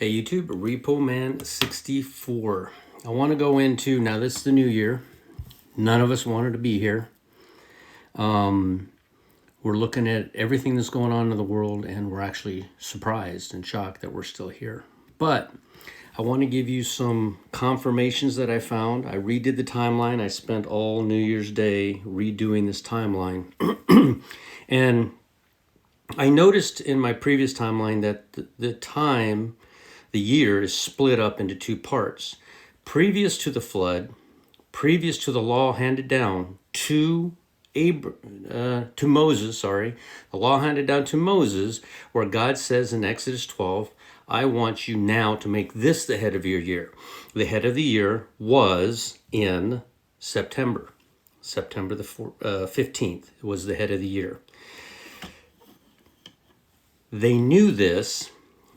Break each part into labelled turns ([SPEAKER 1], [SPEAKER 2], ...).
[SPEAKER 1] Hey YouTube, Repo Man 64. I want to go into, now this is the new year. None of us wanted to be here. We're looking at everything that's going on in the world, and we're actually surprised and shocked that we're still here. But I want to give you some confirmations that I found. I redid the timeline. I spent all New Year's Day redoing this timeline. And I noticed in my previous timeline that the year is split up into two parts. Previous to the flood, previous to the law handed down to Moses, the law handed down to Moses, where God says in Exodus 12, I want you now to make this the head of your year. The head of the year was in September. September the 15th was the head of the year. They knew this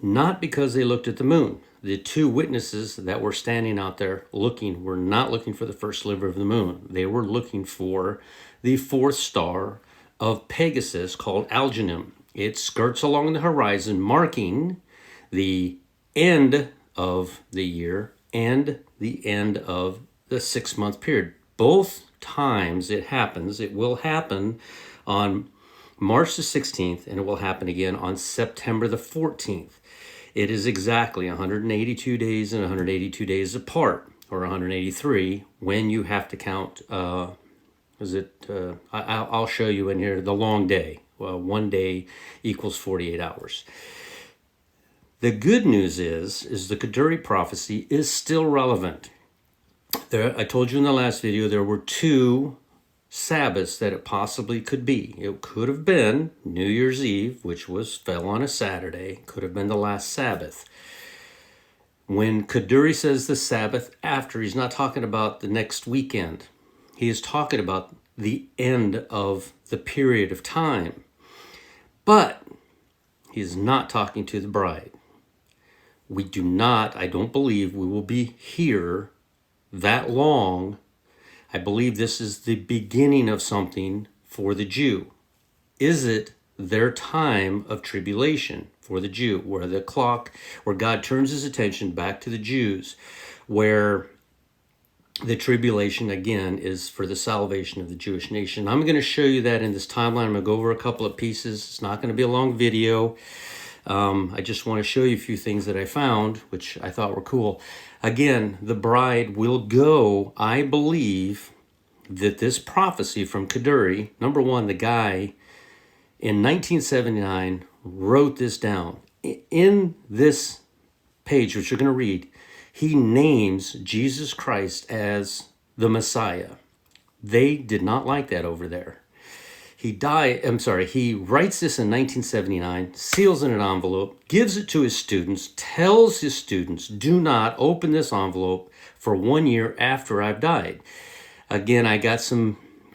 [SPEAKER 1] not because they looked at the moon. The two witnesses that were standing out there were not looking for the first sliver of the moon. They were looking for the fourth star of Pegasus called Algernon. It skirts along the horizon, marking the end of the year and the end of the 6-month period. Both times it happens, it will happen on March the 16th, and it will happen again on September the 14th. It is exactly 182 days and 182 days apart, or 183, when you have to count, I'll show you in here, the long day. Well, 1 day equals 48 hours. The good news is the Kaduri prophecy is still relevant. I told you in the last video there were two Sabbaths that it possibly could be. It could have been New Year's Eve, which fell on a Saturday. Could have been the last Sabbath. When Kaduri says the Sabbath after, he's not talking about the next weekend. He is talking about the end of the period of time. But he is not talking to the bride. I don't believe we will be here that long. I believe this is the beginning of something for the Jew. Is it their time of tribulation for the Jew, where God turns his attention back to the Jews, where the tribulation again is for the salvation of the Jewish nation? I'm going to show you that in this timeline. I'm going to go over a couple of pieces. It's not going to be a long video. I just want to show you a few things that I found, which I thought were cool. Again, the bride will go. I believe that this prophecy from Kaduri, number one, the guy in 1979 wrote this down. In this page, which you're going to read, he names Jesus Christ as the Messiah. They did not like that over there. He writes this in 1979, seals in an envelope, gives it to his students, tells his students, do not open this envelope for 1 year after I've died. Again, I got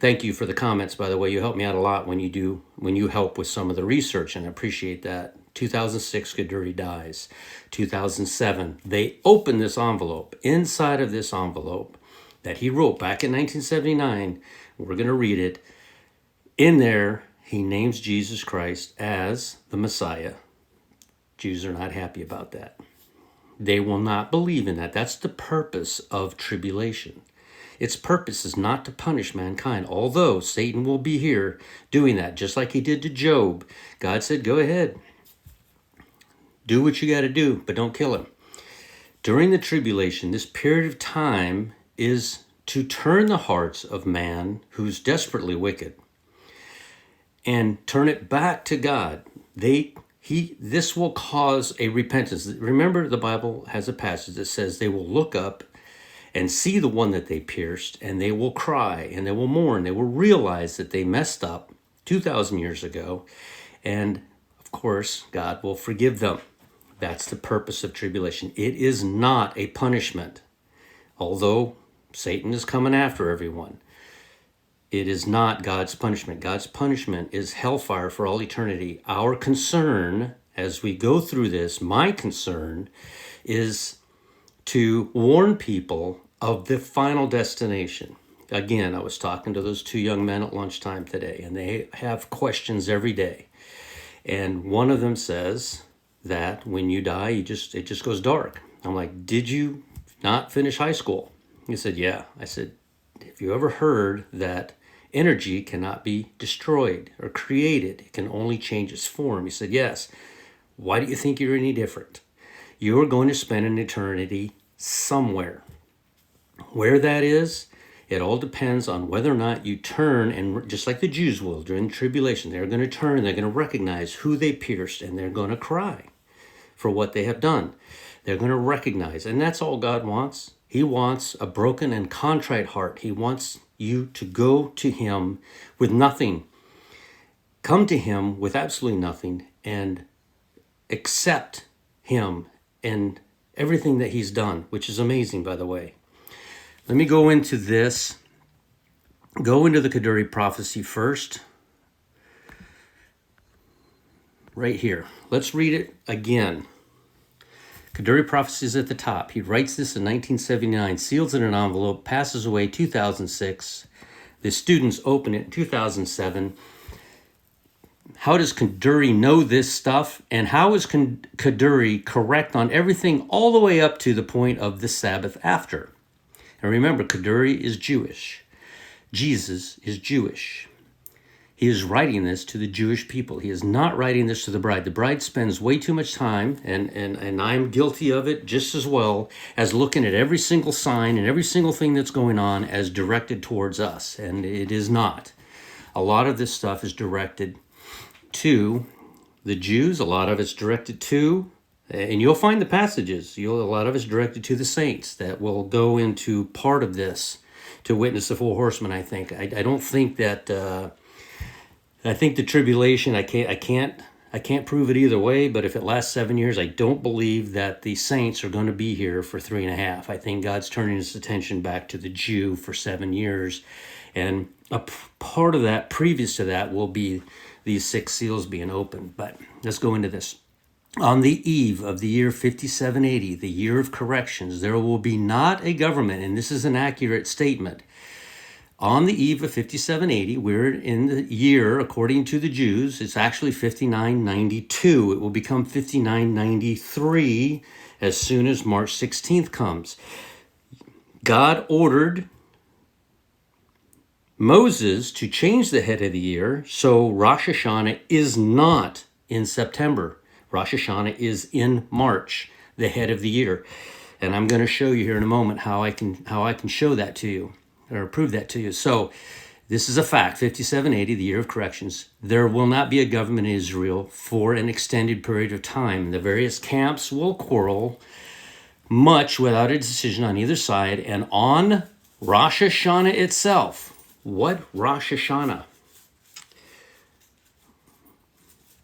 [SPEAKER 1] thank you for the comments, by the way. You help me out a lot when you help with some of the research, and I appreciate that. 2006, Kaduri dies. 2007, they open this envelope. Inside of this envelope that he wrote back in 1979, we're going to read it. In there, he names Jesus Christ as the Messiah. Jews are not happy about that. They will not believe in that. That's the purpose of tribulation. Its purpose is not to punish mankind, although Satan will be here doing that, just like he did to Job. God said, go ahead. Do what you got to do, but don't kill him. During the tribulation, this period of time is to turn the hearts of man who's desperately wicked and turn it back to God. This will cause a repentance. Remember, the Bible has a passage that says they will look up and see the one that they pierced, and they will cry, and they will mourn. They will realize that they messed up 2,000 years ago, and of course, God will forgive them. That's the purpose of tribulation. It is not a punishment, although Satan is coming after everyone. It is not God's punishment. God's punishment is hellfire for all eternity. Our concern as we go through this, my concern, is to warn people of the final destination. Again, I was talking to those two young men at lunchtime today, and they have questions every day. And one of them says, that when you die, it just goes dark. I'm like, did you not finish high school? He said, yeah. I said, have you ever heard that energy cannot be destroyed or created? It can only change its form. He said, yes. Why do you think you're any different? You're going to spend an eternity somewhere. Where that is, it all depends on whether or not you turn, and just like the Jews will during the tribulation, they're going to turn, they're going to recognize who they pierced, and they're going to cry for what they have done. They're going to recognize, and that's all God wants. He wants a broken and contrite heart. He wants you to go to him with nothing. Come to him with absolutely nothing and accept him and everything that he's done, which is amazing, by the way. Let me go into this. Go into the Kaduri prophecy first. Right here. Let's read it again. Kaduri prophecy is at the top. He writes this in 1979, seals in an envelope, passes away 2006. The students open it in 2007. How does Kaduri know this stuff? And how is Kaduri correct on everything all the way up to the point of the Sabbath after? And remember, Kaduri is Jewish. Jesus is Jewish. He is writing this to the Jewish people. He is not writing this to the bride. The bride spends way too much time, and I'm guilty of it just as well, as looking at every single sign and every single thing that's going on as directed towards us. And it is not. A lot of this stuff is directed to the Jews. A lot of it's directed to, and you'll find the passages, a lot of it's directed to the saints that will go into part of this to witness the four horsemen, I think. I don't think that, I think the tribulation, I can't prove it either way, but if it lasts 7 years, I don't believe that the saints are going to be here for 3.5. I think God's turning his attention back to the Jew for 7 years. And a part of that, previous to that, will be these 6 seals being opened. But let's go into this. On the eve of the year 5780, the year of corrections, there will be not a government, and this is an accurate statement. On the eve of 5780, we're in the year, according to the Jews, it's actually 5992. It will become 5993 as soon as March 16th comes. God ordered Moses to change the head of the year, so Rosh Hashanah is not in September. Rosh Hashanah is in March, the head of the year. And I'm going to show you here in a moment how I can show that to you, or prove that to you. So this is a fact, 5780, the year of corrections. There will not be a government in Israel for an extended period of time. The various camps will quarrel, much without a decision on either side. And on Rosh Hashanah itself, what Rosh Hashanah?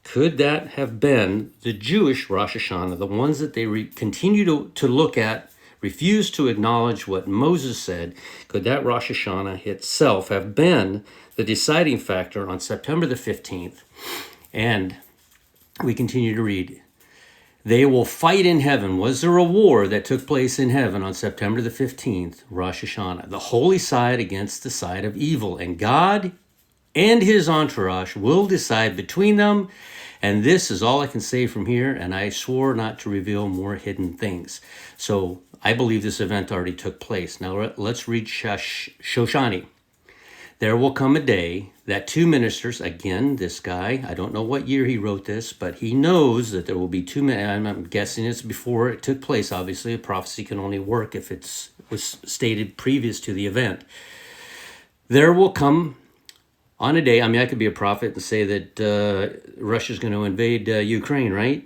[SPEAKER 1] Could that have been the Jewish Rosh Hashanah, the ones that they continue to look at, refuse to acknowledge what Moses said? Could that Rosh Hashanah itself have been the deciding factor on September the 15th? And we continue to read, they will fight in heaven. Was there a war that took place in heaven on September the 15th, Rosh Hashanah? The holy side against the side of evil. And God and his entourage will decide between them. And this is all I can say from here, and I swore not to reveal more hidden things. So I believe this event already took place. Now let's read Shoshani. There will come a day that 2 ministers, again, this guy, I don't know what year he wrote this, but he knows that there will be 2 men. I'm guessing it's before it took place. Obviously, a prophecy can only work if it was stated previous to the event. There will come on a day, I could be a prophet and say that Russia's going to invade Ukraine, right?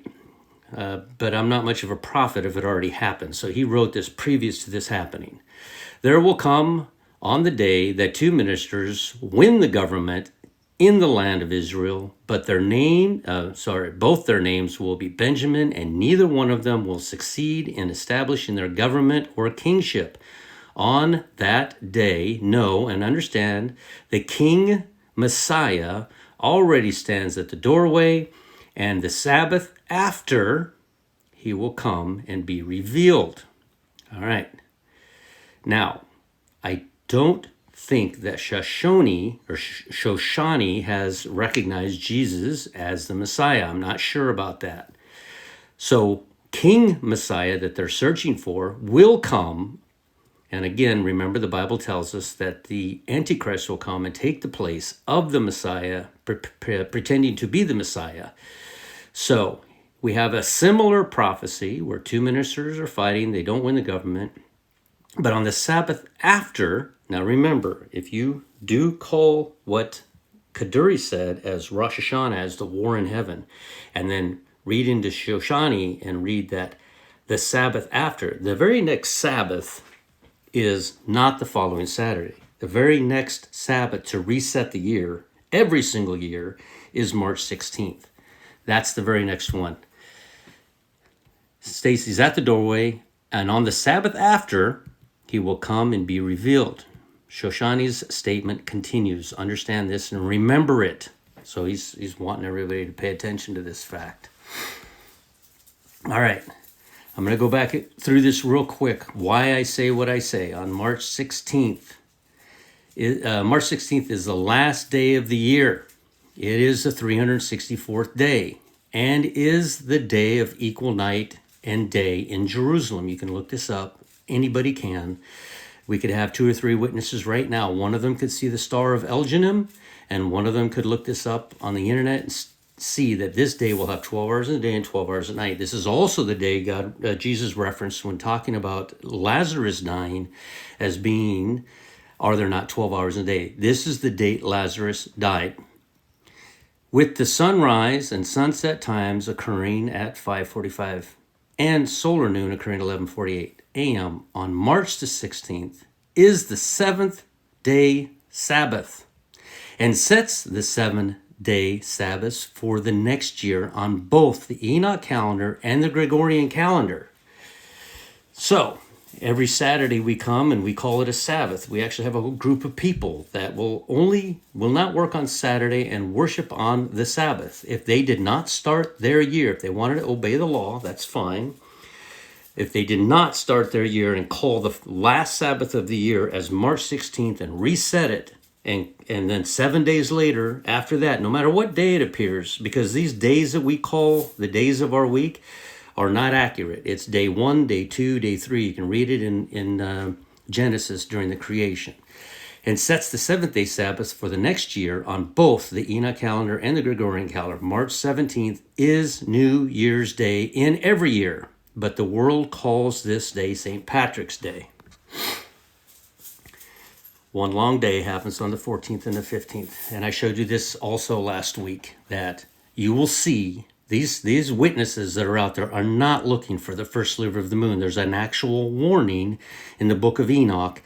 [SPEAKER 1] But I'm not much of a prophet if it already happened. So he wrote this previous to this happening. There will come on the day that 2 ministers win the government in the land of Israel, but both their names will be Benjamin, and neither one of them will succeed in establishing their government or kingship. On that day, know and understand the King Messiah already stands at the doorway, and the Sabbath after, he will come and be revealed. All right. Now, I don't think that Shoshani has recognized Jesus as the Messiah. I'm not sure about that. So King Messiah that they're searching for will come. And again, remember the Bible tells us that the Antichrist will come and take the place of the Messiah, pretending to be the Messiah. So we have a similar prophecy where two ministers are fighting. They don't win the government. But on the Sabbath after, now remember, if you do call what Kaduri said as Rosh Hashanah, as the war in heaven, and then read into Shoshani and read that the Sabbath after, the very next Sabbath is not the following Saturday. The very next Sabbath to reset the year, every single year, is March 16th. That's the very next one. Stacy's at the doorway, and on the Sabbath after, he will come and be revealed. Shoshani's statement continues. Understand this and remember it. So he's wanting everybody to pay attention to this fact. All right. I'm going to go back through this real quick. Why I say what I say. On March 16th, March 16th is the last day of the year. It is the 364th day and is the day of equal night and day in Jerusalem. You can look this up. Anybody can. We could have 2 or 3 witnesses right now. One of them could see the Star of Elginim, and one of them could look this up on the internet and see that this day will have 12 hours in the day and 12 hours at night. This is also the day Jesus referenced when talking about Lazarus dying as being, are there not 12 hours in a day? This is the date Lazarus died. With the sunrise and sunset times occurring at 5:45 and solar noon occurring at 11:48 a.m. on March the 16th is the 7th day Sabbath and sets the 7-day Sabbaths for the next year on both the Enoch calendar and the Gregorian calendar. So every Saturday we come and we call it a Sabbath. We actually have a whole group of people that will not work on Saturday and worship on the Sabbath. If they did not start their year, if they wanted to obey the law, that's fine. If they did not start their year and call the last Sabbath of the year as March 16th and reset it, and then 7 days later, after that, no matter what day it appears, because these days that we call the days of our week are not accurate. It's day 1, day 2, day 3. You can read it in Genesis during the creation. And sets the 7th day Sabbath for the next year on both the Enoch calendar and the Gregorian calendar. March 17th is New Year's Day in every year. But the world calls this day St. Patrick's Day. One long day happens on the 14th and the 15th. And I showed you this also last week, that you will see these witnesses that are out there are not looking for the first sliver of the moon. There's an actual warning in the book of Enoch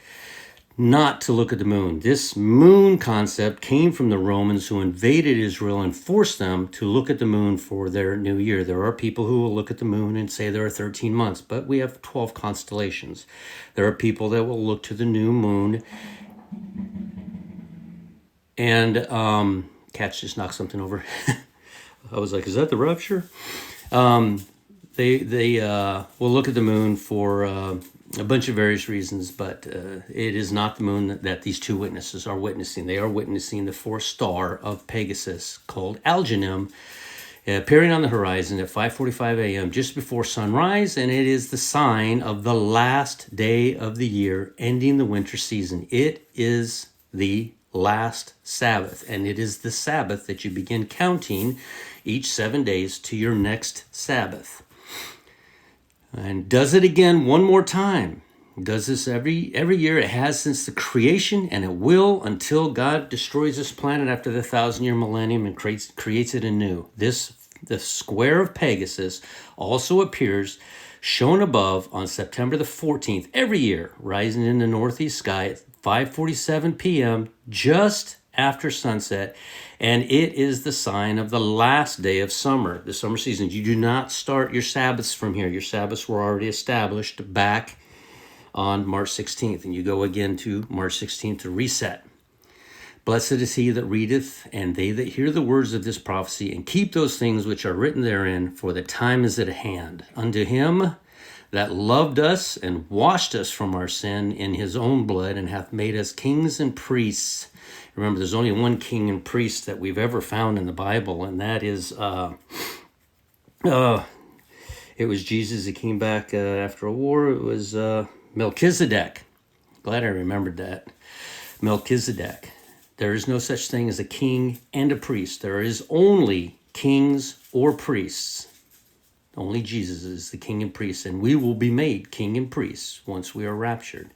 [SPEAKER 1] not to look at the moon. This moon concept came from the Romans who invaded Israel and forced them to look at the moon for their new year. There are people who will look at the moon and say there are 13 months, but we have 12 constellations. There are people that will look to the new moon and Catch just knocked something over. I was like, is that the rupture? They will look at the moon for a bunch of various reasons, but it is not the moon that these two witnesses are witnessing. They are witnessing the fourth star of Pegasus called Algenim appearing on the horizon at 5:45 a.m. just before sunrise, and it is the sign of the last day of the year, ending the winter season. It is the last Sabbath, and it is the Sabbath that you begin counting each 7 days to your next Sabbath. And does it again one more time. Does this every year. It has since the creation, and it will until God destroys this planet after the 1,000-year millennium and creates it anew. The square of Pegasus also appears shown above on September the 14th every year, rising in the northeast sky at 5:47 p.m. just after sunset, and it is the sign of the last day of summer, the summer season. You do not start your Sabbaths from here. Your Sabbaths were already established back on March 16th, and you go again to March 16th to reset. Blessed is he that readeth, and they that hear the words of this prophecy, and keep those things which are written therein, for the time is at hand. Unto him that loved us and washed us from our sin in his own blood, and hath made us kings and priests. Remember, there's only one king and priest that we've ever found in the Bible, and that is It was Jesus that came back after a war. It was Melchizedek. Glad I remembered that. Melchizedek. There is no such thing as a king and a priest. There is only kings or priests. Only Jesus is the king and priest, and we will be made king and priests once we are raptured.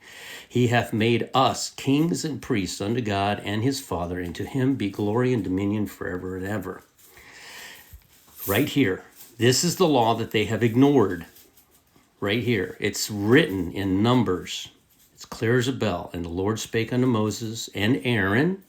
[SPEAKER 1] He hath made us kings and priests unto God and his Father, and to him be glory and dominion forever and ever. Right here. This is the law that they have ignored. Right here. It's written in Numbers. It's clear as a bell. And the Lord spake unto Moses and Aaron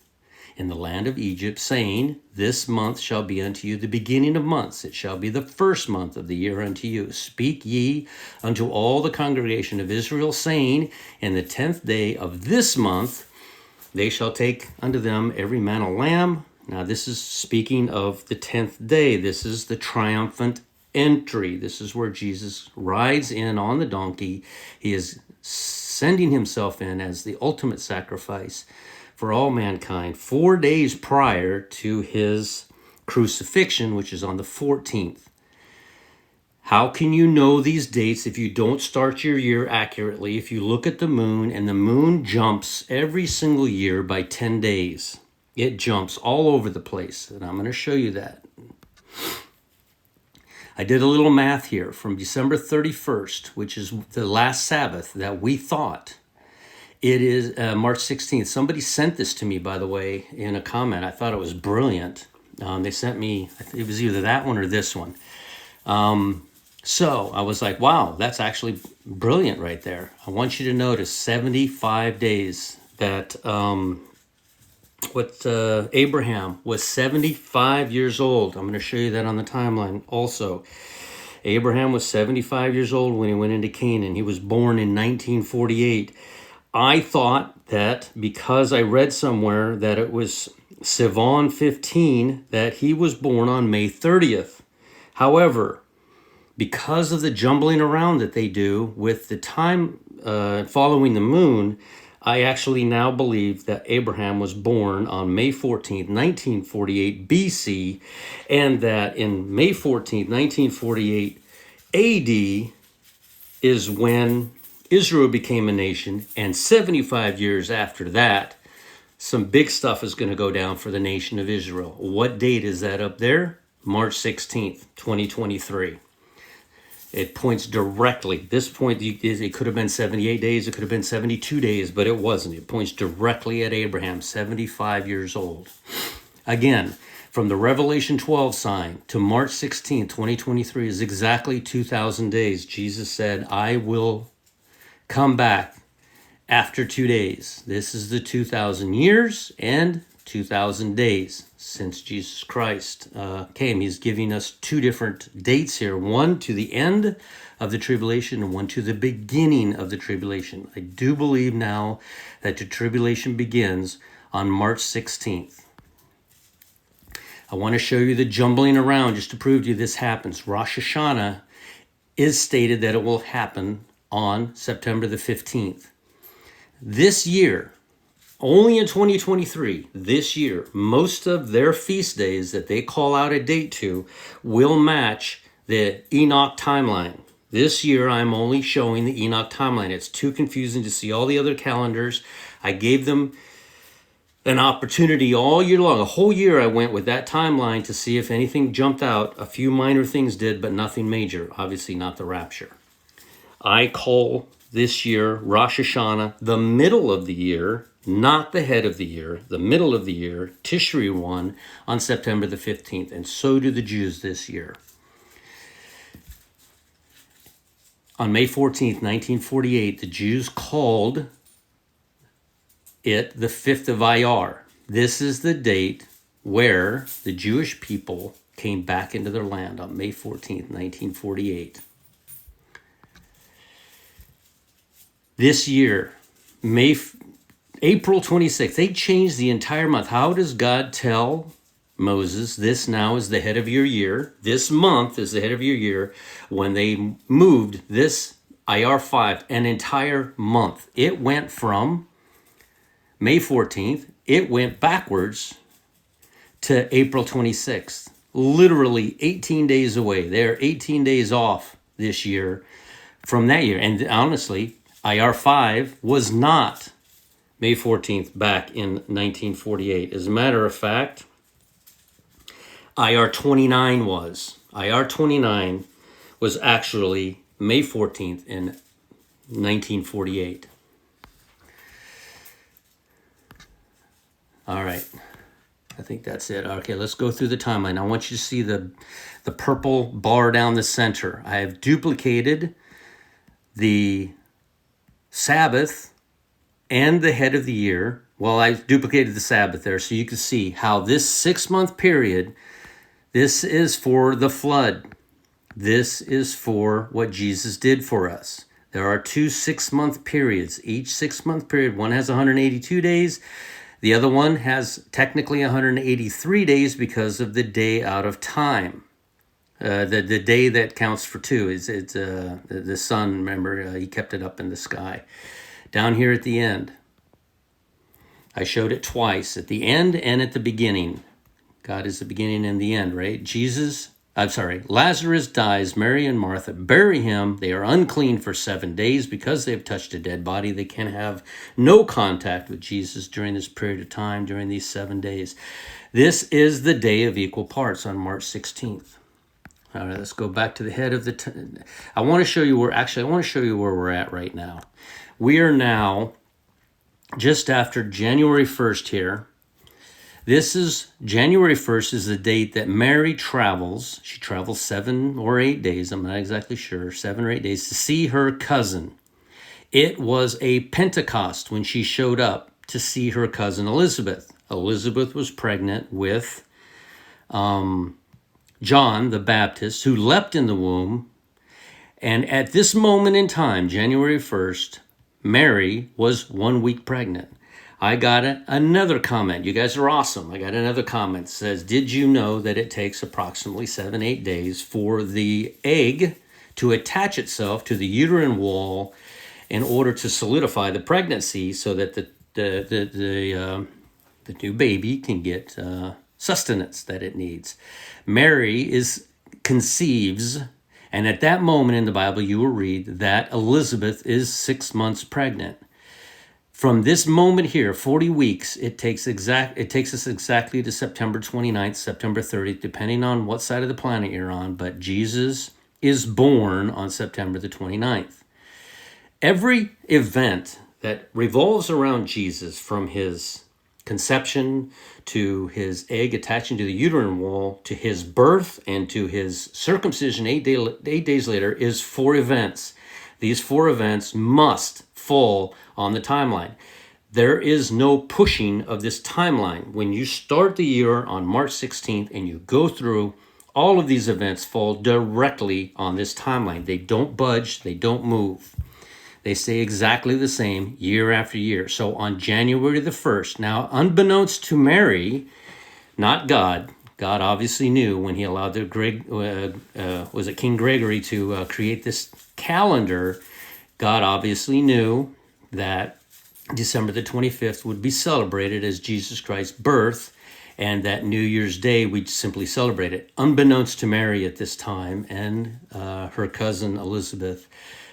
[SPEAKER 1] in the land of Egypt, saying, This month shall be unto you the beginning of months. It shall be the first month of the year unto you. Speak ye unto all the congregation of Israel, saying, In the 10th day of this month they shall take unto them every man a lamb. Now this is speaking of the 10th day. This is the triumphant entry. This is where Jesus rides in on the donkey. He is sending himself in as the ultimate sacrifice for all mankind 4 days prior to his crucifixion, which is on the 14th. How can you know these dates if you don't start your year accurately? If you look at the moon, and the moon jumps every single year by 10 days. It jumps all over the place, and I'm going to show you that. I did a little math here from December 31st, which is the last Sabbath that we thought. It is March 16th. Somebody sent this to me, by the way, in a comment. I thought it was brilliant. They sent me, it was either that one or this one. So I was like, wow, that's actually brilliant right there. I want you to notice 75 days that Abraham was 75 years old. I'm going to show you that on the timeline also. Abraham was 75 years old when he went into Canaan. He was born in 1948. I thought that because I read somewhere that it was Sivan 15, that he was born on May 30th. However, because of the jumbling around that they do with the time following the moon, I actually now believe that Abraham was born on May 14th, 1948 BC, and that in May 14th, 1948 AD is when Israel became a nation, and 75 years after that, some big stuff is going to go down for the nation of Israel. What date is that up there? March 16th, 2023. It points directly. This point, it could have been 78 days, it could have been 72 days, but it wasn't. It points directly at Abraham, 75 years old. Again, from the Revelation 12 sign to March 16th, 2023 is exactly 2,000 days. Jesus said, I will come back after 2 days. This is the 2,000 years and 2,000 days since Jesus Christ came. He's giving us two different dates here. One to the end of the tribulation and one to the beginning of the tribulation. I do believe now that the tribulation begins on March 16th. I want to show you the jumbling around just to prove to you this happens. Rosh Hashanah is stated that it will happen on September the 15th. This year, only in 2023, this year, most of their feast days that they call out a date to will match the Enoch timeline. This year, I'm only showing the Enoch timeline. It's too confusing to see all the other calendars. I gave them an opportunity all year long. A whole year I went with that timeline to see if anything jumped out. A few minor things did, but nothing major. Obviously not the rapture. I call this year Rosh Hashanah the middle of the year, not the head of the year, the middle of the year, Tishri 1 on September the 15th. And so do the Jews this year. On May 14th, 1948, the Jews called it the 5th of Iyar. This is the date where the Jewish people came back into their land on May 14th, 1948. This year, April 26th, they changed the entire month. How does God tell Moses, this now is the head of your year, this month is the head of your year, when they moved this Iyar 5, an entire month? It went from May 14th, it went backwards to April 26th. Literally 18 days away. They're 18 days off this year from that year. And honestly, IR 5 was not May 14th back in 1948. As a matter of fact, IR 29 was. IR 29 was actually May 14th in 1948. All right. I think that's it. Okay, let's go through the timeline. I want you to see the purple bar down the center. I have duplicated the Sabbath and the head of the year. Well, I duplicated the Sabbath there so you can see how this 6-month period, this is for the flood. This is for what Jesus did for us. There are 2 6-month periods. Each 6-month period, one has 182 days. The other one has technically 183 days because of the day out of time. The day that counts for 2 is the sun. Remember, he kept it up in the sky. Down here at the end, I showed it twice, at the end and at the beginning. God is the beginning and the end, right? Lazarus dies. Mary and Martha bury him. They are unclean for 7 days because they have touched a dead body. They can have no contact with Jesus during this period of time, during these 7 days. This is the day of equal parts on March 16th. All right, let's go back to the head of the... I want to show you where we're at right now. We are now just after January 1st here. This is January 1st is the date that Mary travels. She travels 7 or 8 days, I'm not exactly sure, 7 or 8 days to see her cousin. It was a Pentecost when she showed up to see her cousin Elizabeth. Elizabeth was pregnant with John the Baptist, who leapt in the womb. And at this moment in time, January 1st, Mary was 1 week pregnant. I got another comment. You guys are awesome. I got another comment that says, did you know that it takes approximately 7-8 days for the egg to attach itself to the uterine wall in order to solidify the pregnancy so that the new baby can get sustenance that it needs? Mary conceives, and at that moment in the Bible you will read that Elizabeth is 6 months pregnant. From this moment here, 40 weeks, it takes us exactly to September 29th, September 30th, depending on what side of the planet you're on, but Jesus is born on September the 29th. Every event that revolves around Jesus, from his conception to his egg attaching to the uterine wall, to his birth, and to his circumcision 8 days later, is 4 events. These 4 events must fall on the timeline. There is no pushing of this timeline. When you start the year on March 16th and you go through, all of these events fall directly on this timeline. They don't budge, they don't move. They stay exactly the same year after year. So on January the 1st, now unbeknownst to Mary, not God, God obviously knew when he allowed King Gregory to create this calendar. God obviously knew that December the 25th would be celebrated as Jesus Christ's birth, and that New Year's Day we'd simply celebrate it. Unbeknownst to Mary at this time and her cousin Elizabeth,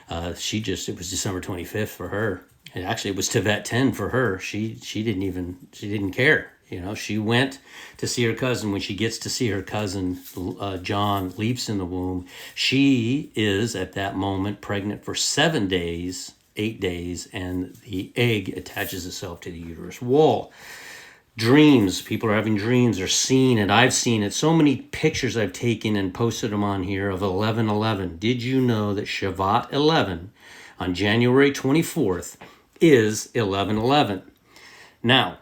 [SPEAKER 1] it was December 25th for her. And actually, it was Tevet 10 for her. She didn't care. You know, she went to see her cousin. When she gets to see her cousin, John leaps in the womb. She is, at that moment, pregnant for 7 days, 8 days, and the egg attaches itself to the uterus wall. Dreams, people are having dreams, are seen, and I've seen it. So many pictures I've taken and posted them on here of 11/11. Did you know that Shabbat 11 on January 24th is 11/11? Now,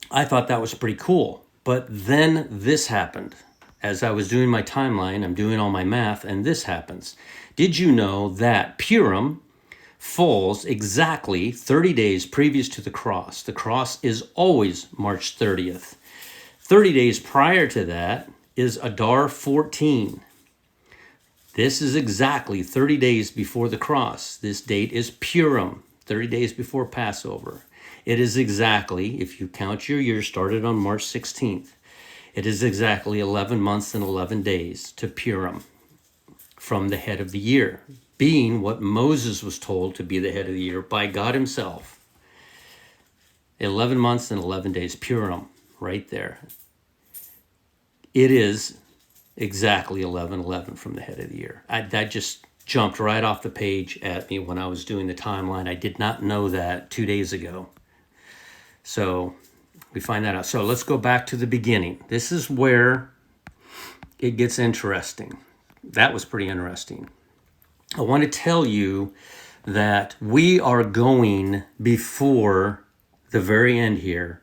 [SPEAKER 1] I thought that was pretty cool, but then this happened. As I was doing my timeline, I'm doing all my math, and this happens. Did you know that Purim falls exactly 30 days previous to the cross? The cross is always March 30th. 30 days prior to that is Adar 14. This is exactly 30 days before the cross. This date is Purim, 30 days before Passover. It is exactly, if you count your year, started on March 16th. It is exactly 11 months and 11 days to Purim. from the head of the year, being what Moses was told to be the head of the year by God himself. 11 months and 11 days, Purim, right there. It is exactly 11:11 from the head of the year. That just jumped right off the page at me when I was doing the timeline. I did not know that 2 days ago. So we find that out. So let's go back to the beginning. This is where it gets interesting. That was pretty interesting. I want to tell you that we are going before the very end here.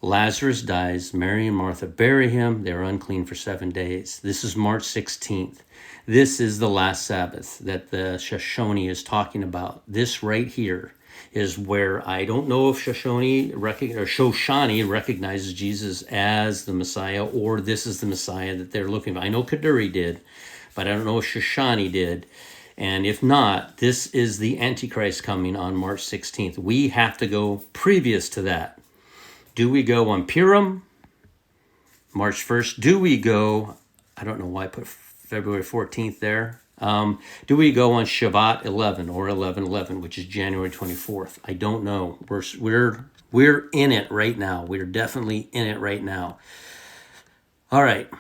[SPEAKER 1] Lazarus dies. Mary and Martha bury him. They're unclean for 7 days. This is March 16th. This is the last Sabbath that the Shoshone is talking about. This right here is where I don't know if Shoshone recognizes Jesus as the Messiah, or this is the Messiah that they're looking for. I know Kaduri did, but I don't know if Shoshone did. And if not, this is the Antichrist coming on March 16th. We have to go previous to that. Do we go on Purim, March 1st? Do we go, I don't know why I put February 14th there. Do we go on Shabbat 11 or 11/11, which is January 24th? I don't know. We're in it right now. We're definitely in it right now. All right.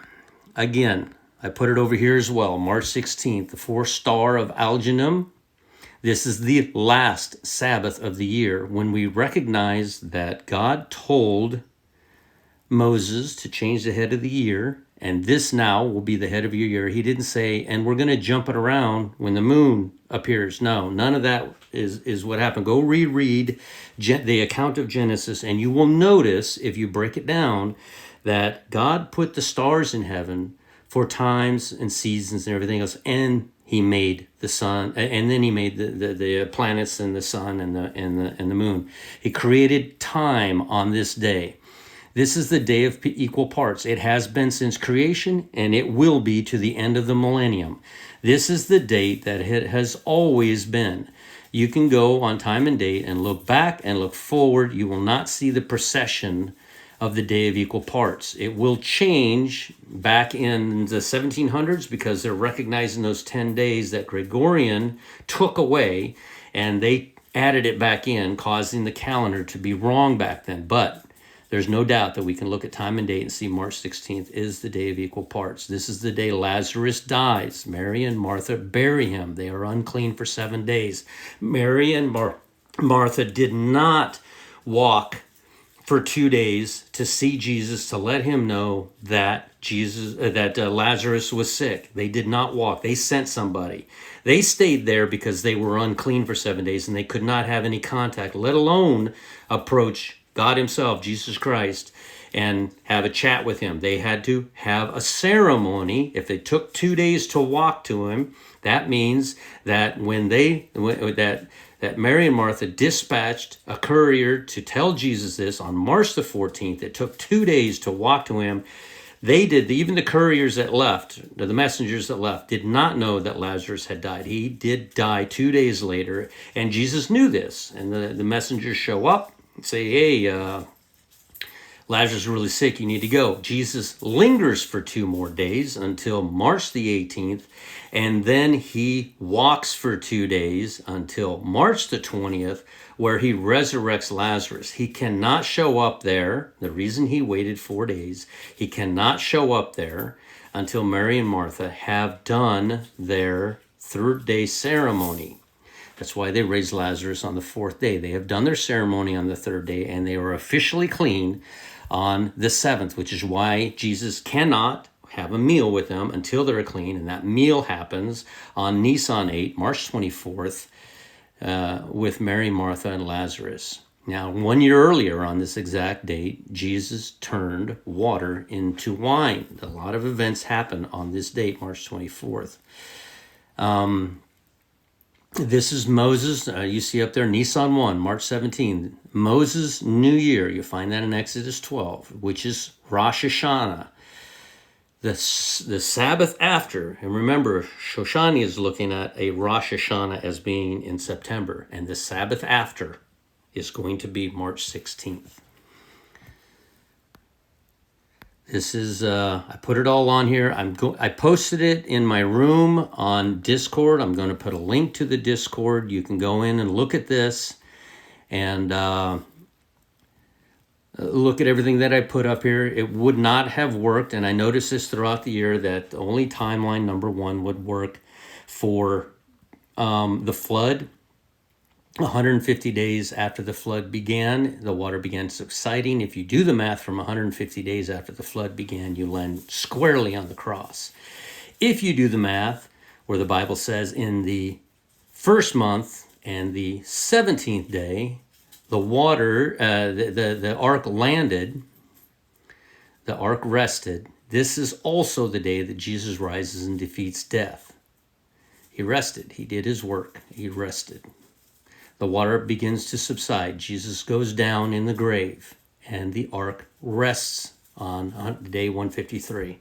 [SPEAKER 1] Again, I put it over here as well. March 16th, the 4th star of Algenum. This is the last Sabbath of the year, when we recognize that God told Moses to change the head of the year, and this now will be the head of your year. He didn't say, and we're going to jump it around when the moon appears. No, none of that is what happened. Go reread the account of Genesis, and you will notice, if you break it down, that God put the stars in heaven for times and seasons and everything else, and he made the sun, and then he made the planets and the sun and the moon. He created time on this day. This is the day of equal parts. It has been since creation, and it will be to the end of the millennium. This is the date that it has always been. You can go on time and date and look back and look forward. You will not see the procession of the day of equal parts. It will change back in the 1700s because they're recognizing those 10 days that Gregorian took away, and they added it back in, causing the calendar to be wrong back then. But there's no doubt that we can look at time and date and see March 16th is the day of equal parts. This is the day Lazarus dies. Mary and Martha bury him. They are unclean for 7 days. Mary and Martha did not walk for 2 days to see Jesus, to let him know that Lazarus was sick. They did not walk. They sent somebody. They stayed there because they were unclean for 7 days, and they could not have any contact, let alone approach God himself, Jesus Christ, and have a chat with him. They had to have a ceremony. If they took 2 days to walk to him, that means that that Mary and Martha dispatched a courier to tell Jesus this on March the 14th. It took 2 days to walk to him. Even the couriers that left, the messengers that left, did not know that Lazarus had died. He did die 2 days later, and Jesus knew this. And the messengers show up and say, hey, Lazarus is really sick, you need to go. Jesus lingers for 2 more days until March the 18th, and then he walks for 2 days until March the 20th, where he resurrects Lazarus. He cannot show up there. The reason he waited 4 days, he cannot show up there until Mary and Martha have done their 3rd day ceremony. That's why they raised Lazarus on the 4th day. They have done their ceremony on the 3rd day, and they are officially clean on the 7th, which is why Jesus cannot have a meal with them until they're clean. And that meal happens on Nisan 8, March 24th, with Mary, Martha, and Lazarus. Now, 1 year earlier on this exact date, Jesus turned water into wine. A lot of events happen on this date, March 24th. This is Moses. You see up there, Nisan 1, March 17. Moses' New Year. You find that in Exodus 12, which is Rosh Hashanah. The Sabbath after, and remember, Shoshani is looking at a Rosh Hashanah as being in September, and the Sabbath after is going to be March 16th. This is, I put it all on here. I posted it in my room on Discord. I'm going to put a link to the Discord. You can go in and look at this and look at everything that I put up here. It would not have worked, and I noticed this throughout the year, that only timeline number 1 would work for the flood. 150 days after the flood began, the water began subsiding. If you do the math from 150 days after the flood began, you land squarely on the cross. If you do the math where the Bible says in the first month and the 17th day, the water, the ark landed, the ark rested. This is also the day that Jesus rises and defeats death. He rested. He did his work. He rested. The water begins to subside. Jesus goes down in the grave, and the ark rests on day 153.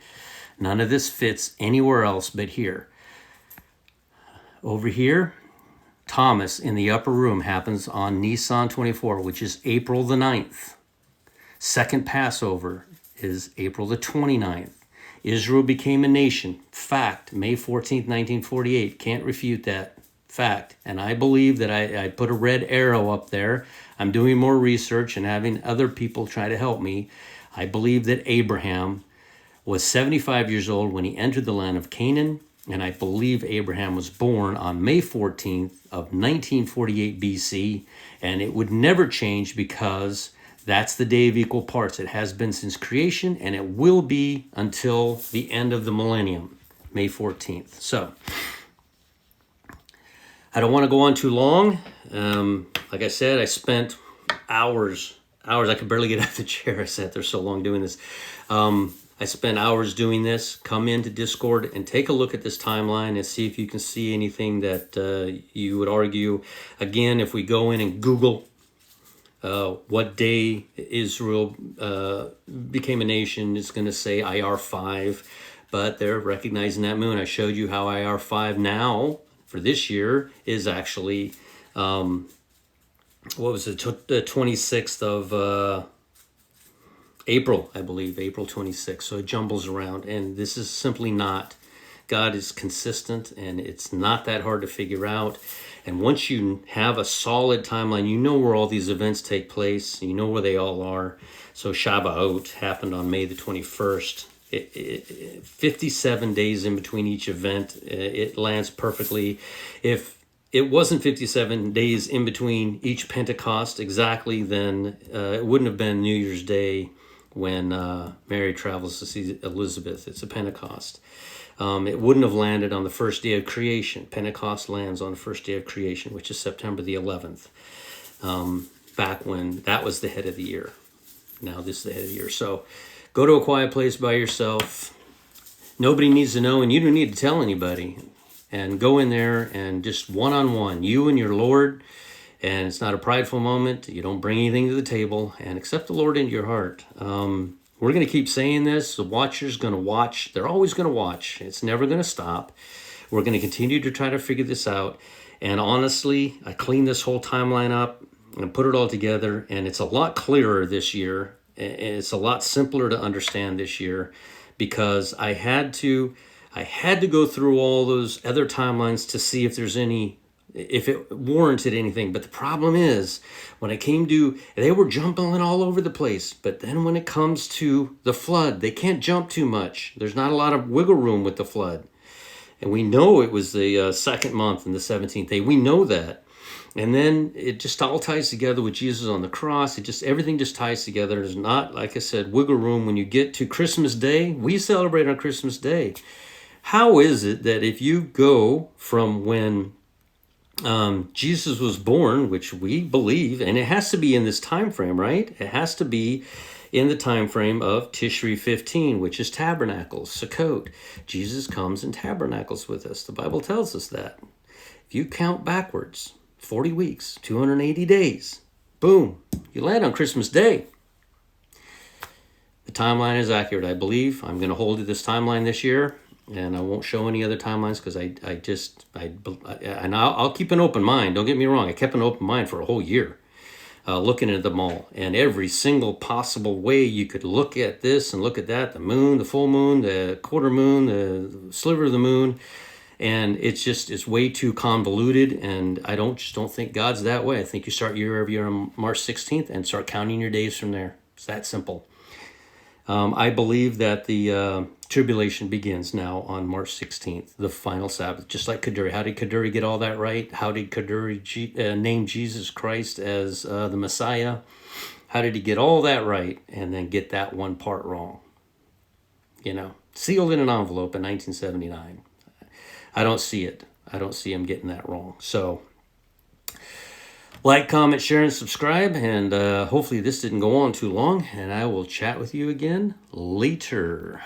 [SPEAKER 1] None of this fits anywhere else but here. Over here, Thomas in the upper room happens on Nisan 24, which is April the 9th. Second Passover is April the 29th. Israel became a nation. Fact, May 14th, 1948. Can't refute that. Fact. And I believe that I put a red arrow up there. I'm doing more research and having other people try to help me. I believe that Abraham was 75 years old when he entered the land of Canaan, and I believe Abraham was born on May 14th of 1948 BC, and it would never change because that's the day of equal parts. It has been since creation, and it will be until the end of the millennium, May 14th. So, I don't want to go on too long. Like I said, I spent hours. I could barely get out of the chair. I sat there so long doing this. I spent hours doing this. Come into Discord and take a look at this timeline and see if you can see anything that you would argue. Again, if we go in and Google what day Israel became a nation, it's going to say IR 5, but they're recognizing that moon. I showed you how IR 5 now for this year is actually, what was it, the 26th of April, I believe, April 26th. So it jumbles around, and this is simply not, God is consistent, and it's not that hard to figure out. And once you have a solid timeline, you know where all these events take place, you know where they all are. So Shavuot happened on May the 21st. 57 days in between each event. It lands perfectly. If it wasn't 57 days in between each Pentecost exactly, then it wouldn't have been New Year's Day when Mary travels to see Elizabeth. It's a Pentecost. It wouldn't have landed on the first day of creation. Pentecost lands on the first day of creation, which is September the 11th, back when that was the head of the year. Now this is the head of the year. So go to a quiet place by yourself. Nobody needs to know, and you don't need to tell anybody. And go in there and just one-on-one, you and your Lord. And it's not a prideful moment. You don't bring anything to the table, and accept the Lord into your heart. We're going to keep saying this. The watcher's going to watch. They're always going to watch. It's never going to stop. We're going to continue to try to figure this out. And honestly, I cleaned this whole timeline up and put it all together, and it's a lot clearer this year. It's a lot simpler to understand this year because I had to go through all those other timelines to see if there's any, if it warranted anything. But the problem is, when I came to, they were jumping all over the place. But then when it comes to the flood, they can't jump too much. There's not a lot of wiggle room with the flood. And we know it was the second month and the 17th day. We know that. And then it just all ties together with Jesus on the cross. Everything just ties together. There's not, like I said, wiggle room. When you get to Christmas Day, we celebrate on Christmas Day. How is it that if you go from when Jesus was born, which we believe, and it has to be in this time frame, right? It has to be in the time frame of Tishri 15, which is tabernacles, Sukkot. Jesus comes and tabernacles with us. The Bible tells us that. If you count backwards, 40 weeks, 280 days, boom, you land on Christmas Day. The timeline is accurate, I believe. I'm going to hold to this timeline this year, and I won't show any other timelines because I'll keep an open mind. Don't get me wrong. I kept an open mind for a whole year. looking at them all, and every single possible way you could look at this and look at that, the moon, the full moon, the quarter moon, the sliver of the moon, and it's way too convoluted, and I just don't think God's that way. I think you start your year every year on March 16th and start counting your days from there. It's that simple. I believe that the tribulation begins now on March 16th, the final Sabbath, just like Kaduri. How did Kaduri get all that right? How did Kaduri name Jesus Christ as the Messiah? How did he get all that right and then get that one part wrong? Sealed in an envelope in 1979. I don't see it. I don't see him getting that wrong. So, like, comment, share, and subscribe. And hopefully this didn't go on too long. And I will chat with you again later.